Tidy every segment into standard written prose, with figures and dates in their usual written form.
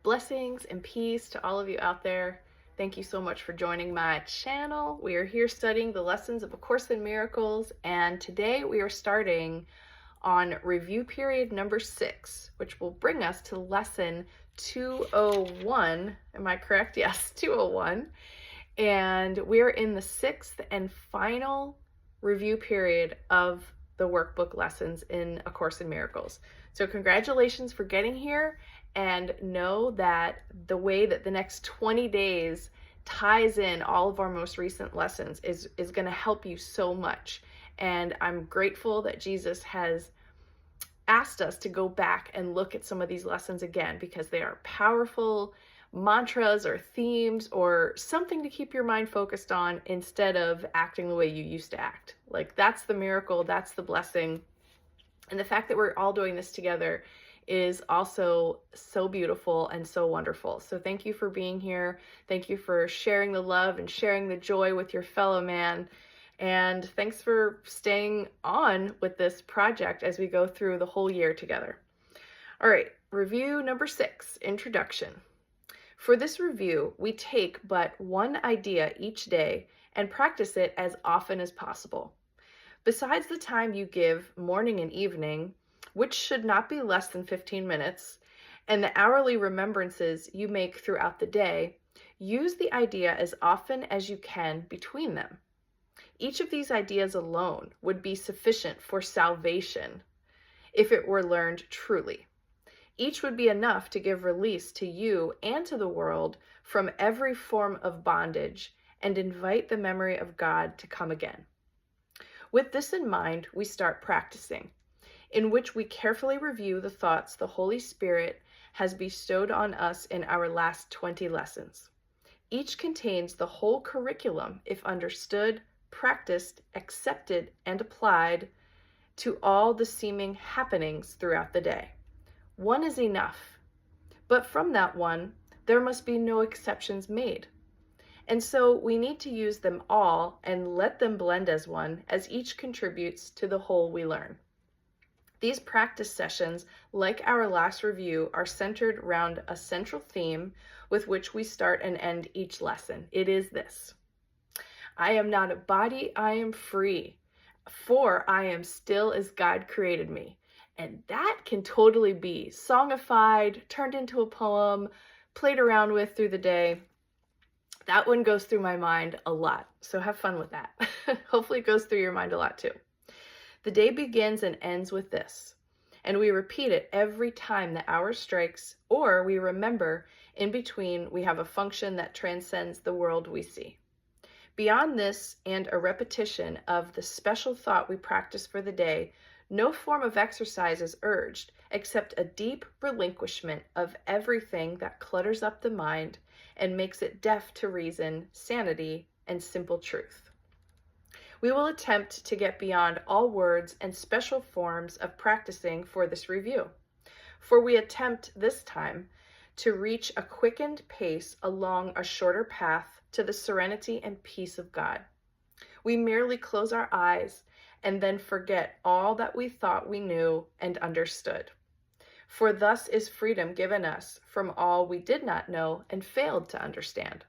Blessings and peace to all of you out there. Thank you so much for joining my channel. We are here studying the lessons of A Course in Miracles, and today we are starting on review period number 6, which will bring us to lesson 201. Am I correct? Yes, 201. And we're in the 6th and final review period of the workbook lessons in A Course in Miracles. So congratulations for getting here, and know that the way that the next 20 days ties in all of our most recent lessons is going to help you so much. And I'm grateful that Jesus has asked us to go back and look at some of these lessons again, because they are powerful mantras or themes or something to keep your mind focused on instead of acting the way you used to act. Like, that's the miracle, that's the blessing. And the fact that we're all doing this together is also so beautiful and so wonderful. So thank you for being here. Thank you for sharing the love and sharing the joy with your fellow man. And thanks for staying on with this project as we go through the whole year together. All right, review number 6, introduction. For this review, we take but one idea each day and practice it as often as possible. Besides the time you give morning and evening, which should not be less than 15 minutes, and the hourly remembrances you make throughout the day, use the idea as often as you can between them. Each of these ideas alone would be sufficient for salvation if it were learned truly. Each would be enough to give release to you and to the world from every form of bondage and invite the memory of God to come again. With this in mind, we start practicing, in which we carefully review the thoughts the Holy Spirit has bestowed on us in our last 20 lessons. Each contains the whole curriculum if understood, practiced, accepted, and applied to all the seeming happenings throughout the day. One is enough, but from that one, there must be no exceptions made. And so we need to use them all and let them blend as one, as each contributes to the whole we learn. These practice sessions, like our last review, are centered around a central theme with which we start and end each lesson. It is this: I am not a body, I am free, for I am still as God created me. And that can totally be songified, turned into a poem, played around with through the day. That one goes through my mind a lot, so have fun with that. Hopefully it goes through your mind a lot too. The day begins and ends with this, and we repeat it every time the hour strikes, or we remember in between we have a function that transcends the world we see. Beyond this and a repetition of the special thought we practice for the day, no form of exercise is urged except a deep relinquishment of everything that clutters up the mind and makes it deaf to reason, sanity, and simple truth. We will attempt to get beyond all words and special forms of practicing for this review, for we attempt this time to reach a quickened pace along a shorter path to the serenity and peace of God. We merely close our eyes and then forget all that we thought we knew and understood. For thus is freedom given us from all we did not know and failed to understand.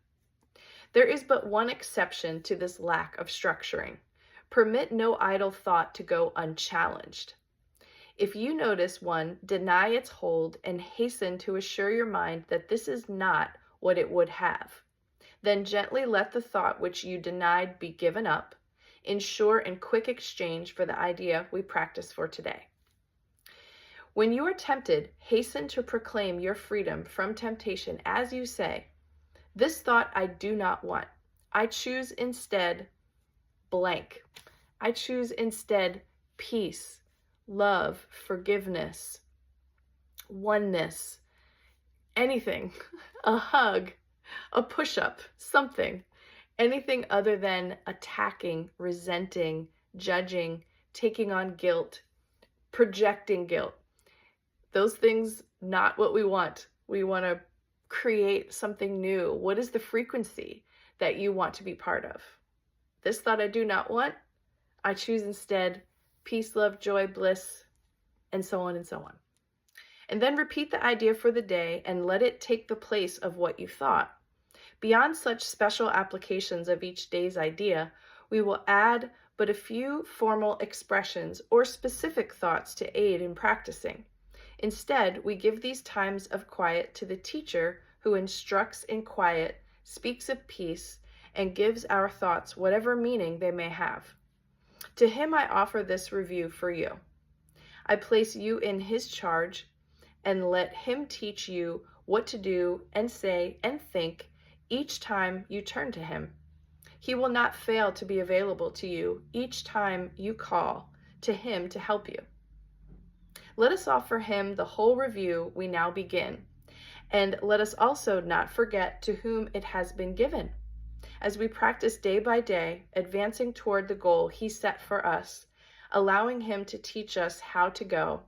There is but one exception to this lack of structuring. Permit no idle thought to go unchallenged. If you notice one, deny its hold and hasten to assure your mind that this is not what it would have. Then gently let the thought which you denied be given up, in sure and quick exchange for the idea we practice for today. When you are tempted, hasten to proclaim your freedom from temptation as you say, "This thought I do not want. I choose instead blank. I choose instead peace, love, forgiveness, oneness, anything, a hug, a push-up, something, anything other than attacking, resenting, judging, taking on guilt, projecting guilt. Those things, not what we want. We want to create something new. What is the frequency that you want to be part of? This thought I do not want. I choose instead peace, love, joy, bliss, and so on and so on. And then repeat the idea for the day and let it take the place of what you thought. Beyond such special applications of each day's idea, we will add but a few formal expressions or specific thoughts to aid in practicing. Instead, we give these times of quiet to the teacher who instructs in quiet, speaks of peace, and gives our thoughts whatever meaning they may have. To him I offer this review for you. I place you in his charge and let him teach you what to do and say and think each time you turn to him. He will not fail to be available to you each time you call to him to help you. Let us offer him the whole review we now begin, and let us also not forget to whom it has been given. As we practice day by day, advancing toward the goal he set for us, allowing him to teach us how to go,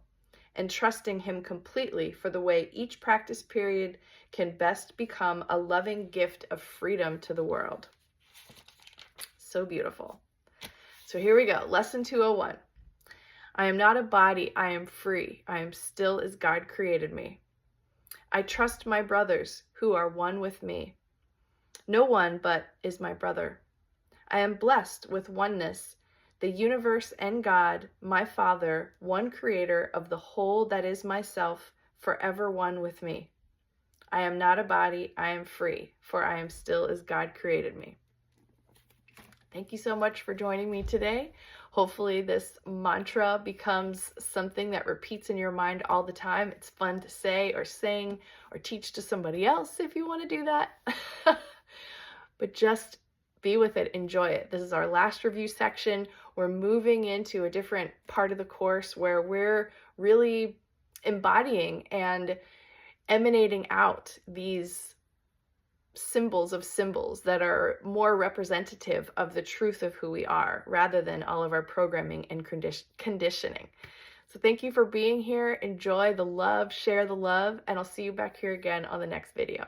and trusting him completely for the way each practice period can best become a loving gift of freedom to the world. So beautiful. So here we go. Lesson 201. I am not a body. I am free. I am still as God created me. I trust my brothers who are one with me. No one but is my brother. I am blessed with oneness, the universe and God, my Father, one creator of the whole that is myself, forever one with me. I am not a body. I am free, for I am still as God created me. Thank you so much for joining me today. Hopefully this mantra becomes something that repeats in your mind all the time. It's fun to say or sing or teach to somebody else if you want to do that. But just be with it, enjoy it. This is our last review section. We're moving into a different part of the course where we're really embodying and emanating out these symbols of symbols that are more representative of the truth of who we are, rather than all of our programming and conditioning. So thank you for being here. Enjoy the love, share the love, and I'll see you back here again on the next video.